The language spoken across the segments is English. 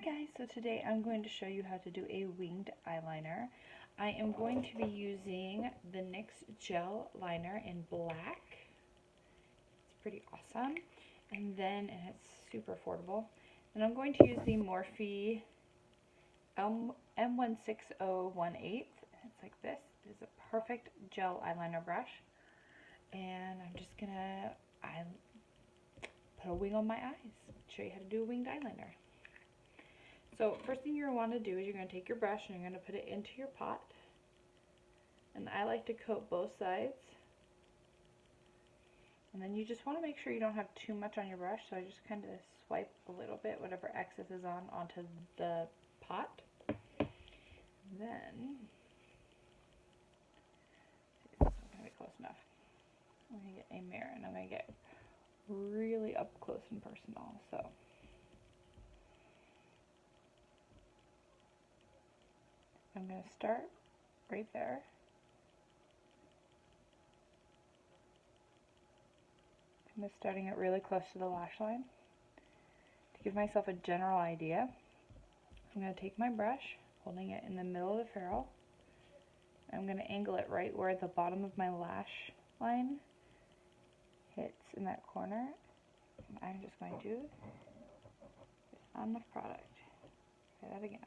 guys, so today I'm going to show you how to do a winged eyeliner. I am going to be using the NYX gel liner in black. It's pretty awesome. And it's super affordable. And I'm going to use the Morphe M16018. It's like this. It is a perfect gel eyeliner brush. And I'm just going to put a wing on my eyes. Show you how to do a winged eyeliner. So first thing you're going to want to do is you're going to take your brush and you're going to put it into your pot. And I like to coat both sides. And then you just want to make sure you don't have too much on your brush, so I just kind of swipe a little bit, whatever excess is onto the pot. Then, this is not going to be close enough. I'm going to get a mirror and I'm going to get really up close and personal. So I'm going to start right there. I'm just starting it really close to the lash line to give myself a general idea. I'm going to take my brush, holding it in the middle of the ferrule. I'm going to angle it right where the bottom of my lash line hits in that corner. And I'm just going to get on the product. Try that again.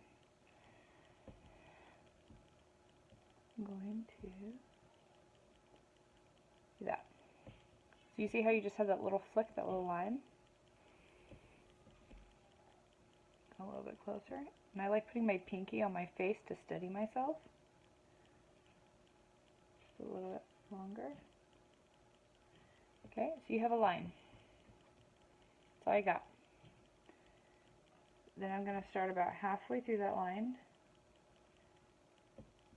I'm going to do that. So you see how you just have that little flick, that little line? A little bit closer. And I like putting my pinky on my face to steady myself. Just a little bit longer. Okay, so you have a line. That's all I got. Then I'm going to start about halfway through that line.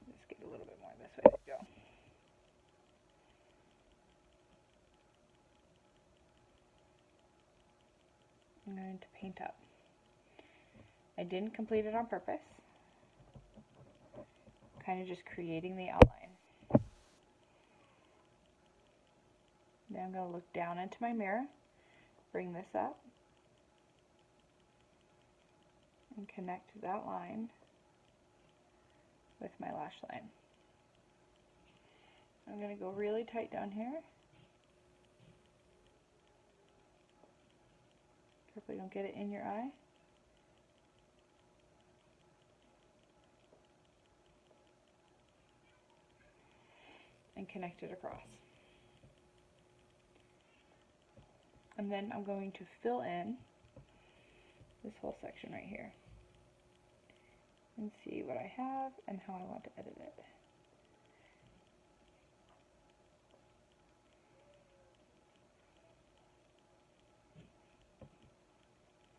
Just get a little bit more this way. There you go. I'm going to paint up. I didn't complete it on purpose. Kind of just creating the outline. Then I'm going to look down into my mirror, bring this up, and connect that line with my lash line. I'm going to go really tight down here. Careful you don't get it in your eye. And connect it across. And then I'm going to fill in this whole section right here and see what I have and how I want to edit it.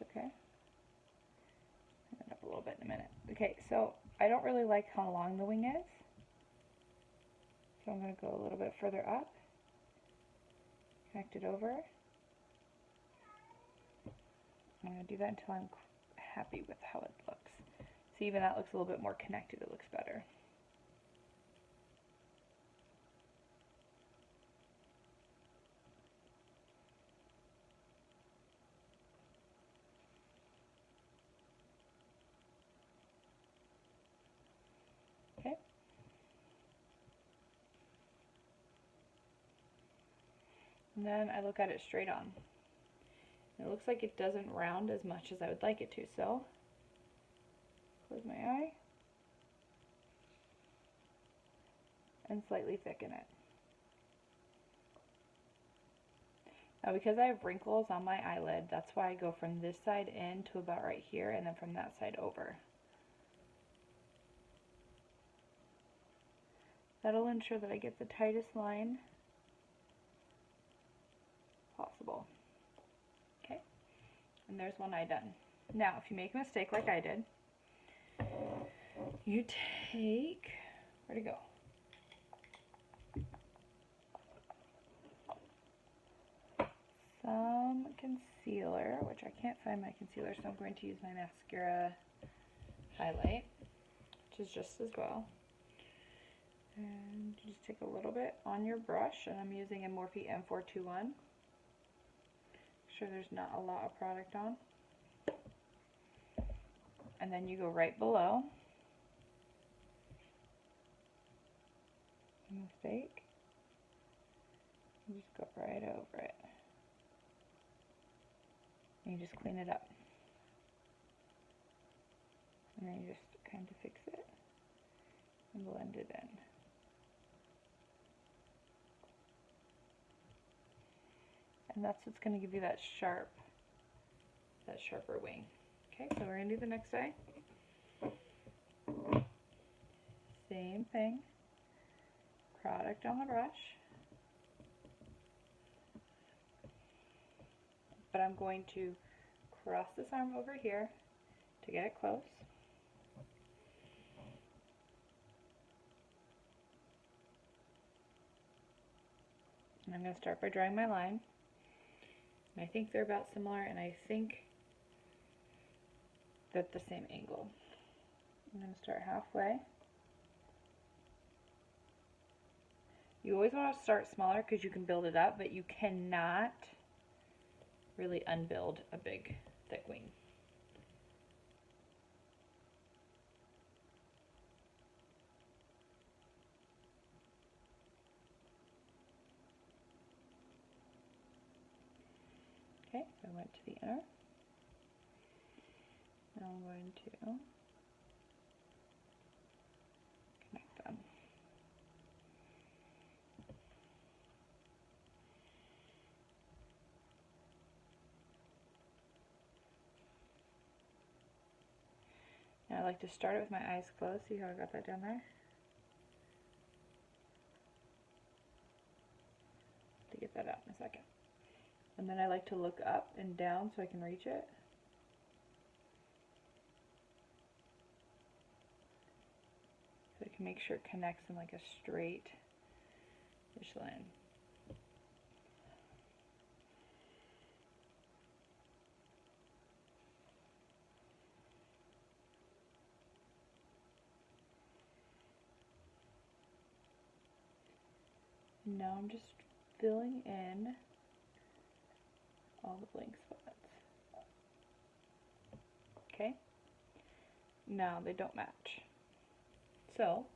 Okay. Turn it up a little bit in a minute. Okay, so I don't really like how long the wing is. So I'm going to go a little bit further up, connect it over. I'm going to do that until I'm happy with how it looks. See, even that looks a little bit more connected. It looks better. Okay. And then I look at it straight on. It looks like it doesn't round as much as I would like it to, so close my eye and slightly thicken it. Now because I have wrinkles on my eyelid, that's why I go from this side in to about right here and then from that side over. That'll ensure that I get the tightest line possible. Okay, and there's one eye done. Now, if you make a mistake like I did, you take, where'd it go? Some concealer, which I can't find my concealer, so I'm going to use my Maskcara highlight, which is just as well. And just take a little bit on your brush, and I'm using a Morphe M421. Make sure there's not a lot of product on. and then you go right below. Mistake. You just go right over it. And you just clean it up. And then you just kind of fix it and blend it in. And that's what's going to give you that sharper wing. Okay, so we're going to do the next eye. Same thing. Product on the brush. But I'm going to cross this arm over here to get it close. And I'm going to start by drawing my line. And I think they're about similar, and I think they're at the same angle. I'm going to start halfway. You always want to start smaller because you can build it up, but you cannot really unbuild a big, thick wing. Okay, so I went to the inner. Now I'm going to connect them. Now I like to start it with my eyes closed. See how I got that down there? To get that out in a second. And then I like to look up and down so I can reach it. So I can make sure it connects in like a straight-ish line. Now I'm just filling in all the blank spots. Okay? Now they don't match. So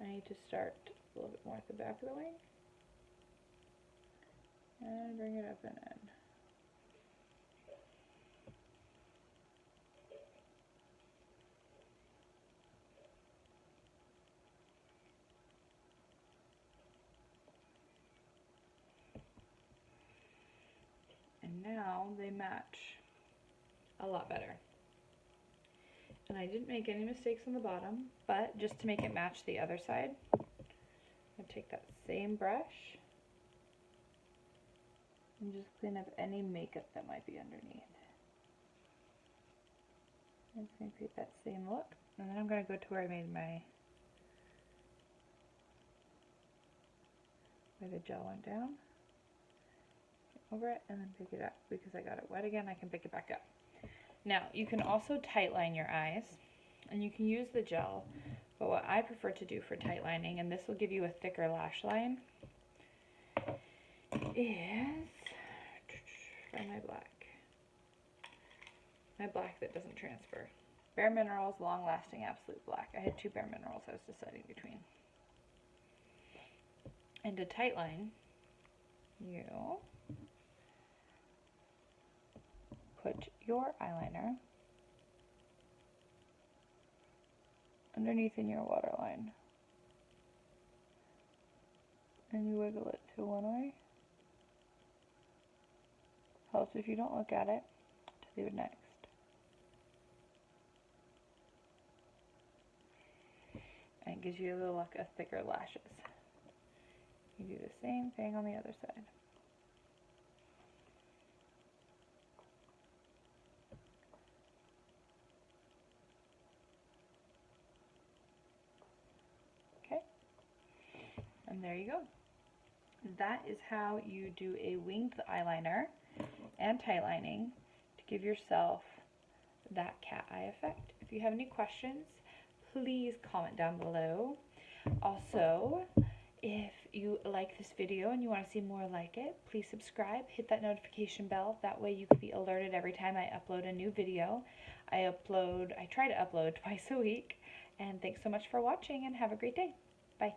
I need to start a little bit more at the back of the wing and bring it up and in. And now they match a lot better. And I didn't make any mistakes on the bottom, but just to make it match the other side, I'm going to take that same brush and just clean up any makeup that might be underneath. I'm just going to create that same look, and then I'm going to go to where I made where the gel went down, over it, and then pick it up. Because I got it wet again, I can pick it back up. Now, you can also tightline your eyes, and you can use the gel, but what I prefer to do for tightlining, and this will give you a thicker lash line, is try my black. My black that doesn't transfer. Bare Minerals Long Lasting Absolute Black. I had two Bare Minerals I was deciding between. And to tightline, you put your eyeliner underneath in your waterline, and you wiggle it to one eye. Helps if you don't look at it to do it next. And it gives you the look of thicker lashes. You do the same thing on the other side. Okay, and there you go. That is how you do a winged eyeliner and tightlining to give yourself that cat eye effect. If you have any questions, please comment down below. Also, If you like this video and you want to see more like it, please subscribe, hit that notification bell. That way you can be alerted every time I upload a new video. I try to upload twice a week. And thanks so much for watching and have a great day. Bye.